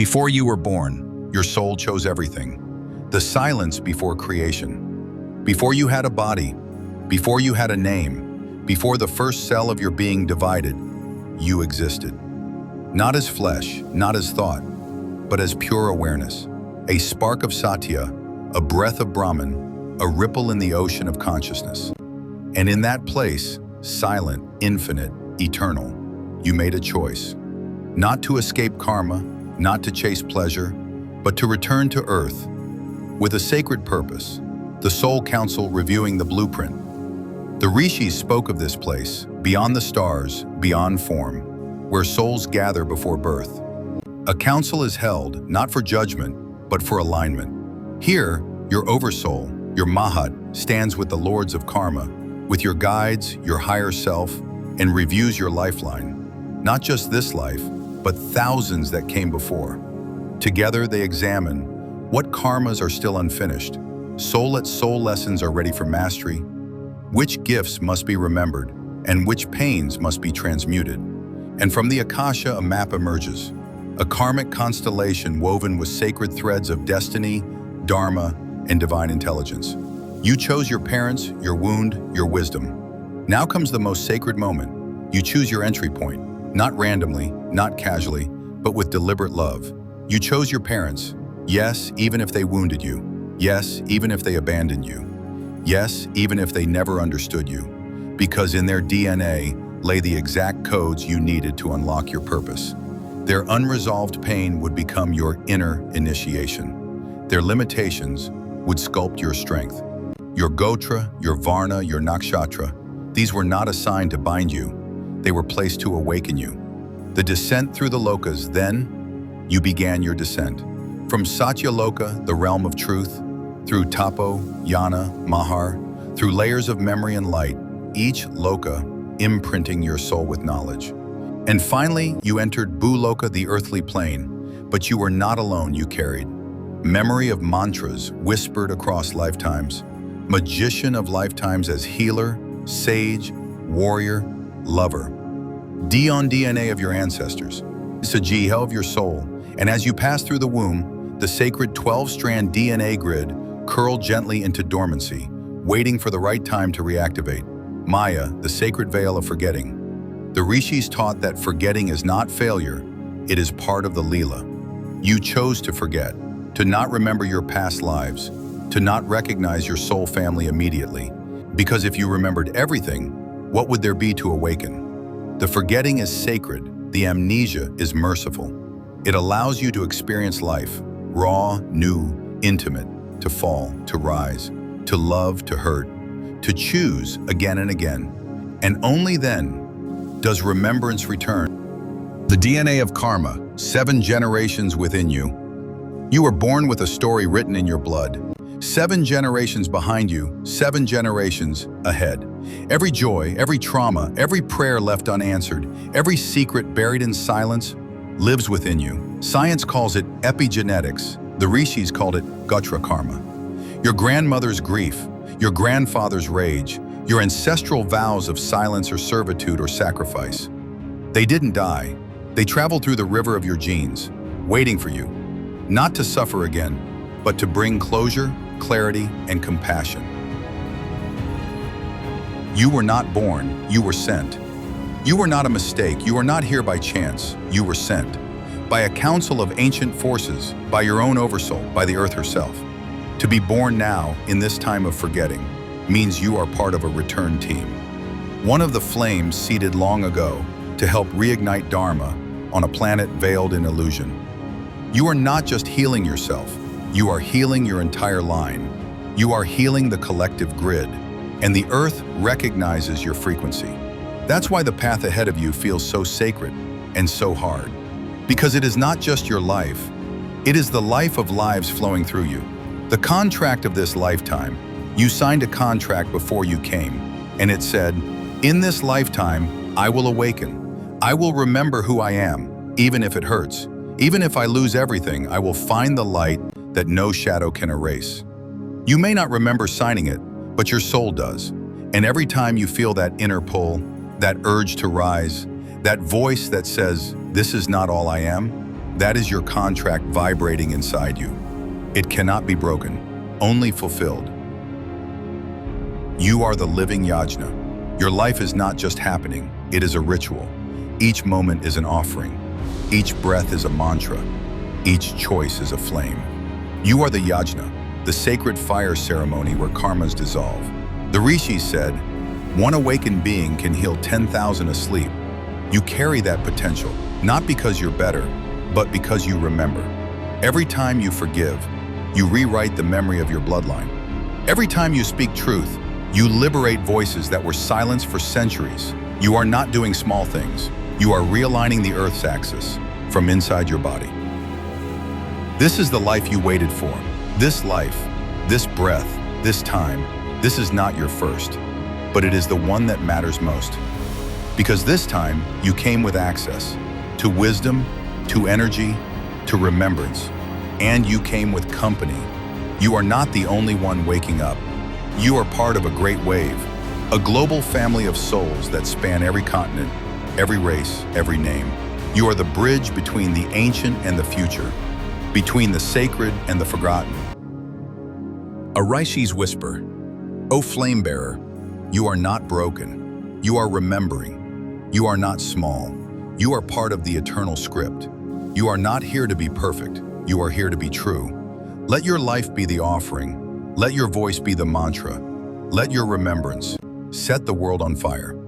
Before you were born, your soul chose everything. The silence before creation. Before you had a body, before you had a name, before the first cell of your being divided, you existed. Not as flesh, not as thought, but as pure awareness. A spark of Satya, a breath of Brahman, a ripple in the ocean of consciousness. And in that place, silent, infinite, eternal, you made a choice. Not to escape karma, not to chase pleasure, but to return to earth with a sacred purpose, the soul council reviewing the blueprint. The rishis spoke of this place, beyond the stars, beyond form, where souls gather before birth. A council is held, not for judgment, but for alignment. Here, your oversoul, your mahat, stands with the lords of karma, with your guides, your higher self, and reviews your lifeline. Not just this life, but thousands that came before. Together they examine what karmas are still unfinished, soul-at-soul lessons are ready for mastery, which gifts must be remembered, and which pains must be transmuted. And from the Akasha a map emerges, a karmic constellation woven with sacred threads of destiny, dharma, and divine intelligence. You chose your parents, your wound, your wisdom. Now comes the most sacred moment. You choose your entry point. Not randomly, not casually, but with deliberate love. You chose your parents. Yes, even if they wounded you. Yes, even if they abandoned you. Yes, even if they never understood you. Because in their DNA lay the exact codes you needed to unlock your purpose. Their unresolved pain would become your inner initiation. Their limitations would sculpt your strength. Your Gotra, your Varna, your Nakshatra, these were not assigned to bind you. They were placed to awaken you. The descent through the lokas, then, you began your descent. From Satya Loka, the realm of truth, through Tapo, Yana, Mahar, through layers of memory and light, each loka imprinting your soul with knowledge. And finally, you entered Bhuloka, the earthly plane, but you were not alone, you carried memory of mantras whispered across lifetimes, magician of lifetimes as healer, sage, warrior, lover. DNA of your ancestors, Sajiha of your soul, and as you pass through the womb, the sacred 12-strand DNA grid curled gently into dormancy, waiting for the right time to reactivate. Maya, the sacred veil of forgetting. The rishis taught that forgetting is not failure, it is part of the Leela. You chose to forget, to not remember your past lives, to not recognize your soul family immediately, because if you remembered everything, what would there be to awaken? The forgetting is sacred, the amnesia is merciful. It allows you to experience life, raw, new, intimate, to fall, to rise, to love, to hurt, to choose again and again. And only then does remembrance return. The DNA of karma, 7 generations within you. You were born with a story written in your blood. 7 generations behind you, 7 generations ahead. Every joy, every trauma, every prayer left unanswered, every secret buried in silence lives within you. Science calls it epigenetics. The rishis called it Gotra karma. Your grandmother's grief, your grandfather's rage, your ancestral vows of silence or servitude or sacrifice. They didn't die. They traveled through the river of your genes, waiting for you, not to suffer again, but to bring closure, clarity, and compassion. You were not born, you were sent. You were not a mistake, you were not here by chance, you were sent. By a council of ancient forces, by your own oversoul, by the earth herself. To be born now, in this time of forgetting, means you are part of a return team. One of the flames seeded long ago to help reignite dharma on a planet veiled in illusion. You are not just healing yourself, you are healing your entire line. You are healing the collective grid, and the earth recognizes your frequency. That's why the path ahead of you feels so sacred and so hard. Because it is not just your life, it is the life of lives flowing through you. The contract of this lifetime, you signed a contract before you came, and it said, in this lifetime, I will awaken. I will remember who I am, even if it hurts. Even if I lose everything, I will find the light that no shadow can erase. You may not remember signing it, but your soul does. And every time you feel that inner pull, that urge to rise, that voice that says, this is not all I am, That is your contract vibrating inside you. It cannot be broken, only fulfilled. You are the living yajna. Your life is not just happening, it is a ritual. Each moment is an offering. Each breath is a mantra. Each choice is a flame. You are the yajna, the sacred fire ceremony where karmas dissolve. The rishis said, one awakened being can heal 10,000 asleep. You carry that potential, not because you're better, but because you remember. Every time you forgive, you rewrite the memory of your bloodline. Every time you speak truth, you liberate voices that were silenced for centuries. You are not doing small things. You are realigning the Earth's axis from inside your body. This is the life you waited for. This life, this breath, this time, this is not your first, but it is the one that matters most. Because this time, you came with access to wisdom, to energy, to remembrance, and you came with company. You are not the only one waking up. You are part of a great wave, a global family of souls that span every continent, every race, every name. You are the bridge between the ancient and the future, between the sacred and the forgotten. A rishi's whisper, O flame bearer, you are not broken. You are remembering. You are not small. You are part of the eternal script. You are not here to be perfect. You are here to be true. Let your life be the offering. Let your voice be the mantra. Let your remembrance set the world on fire.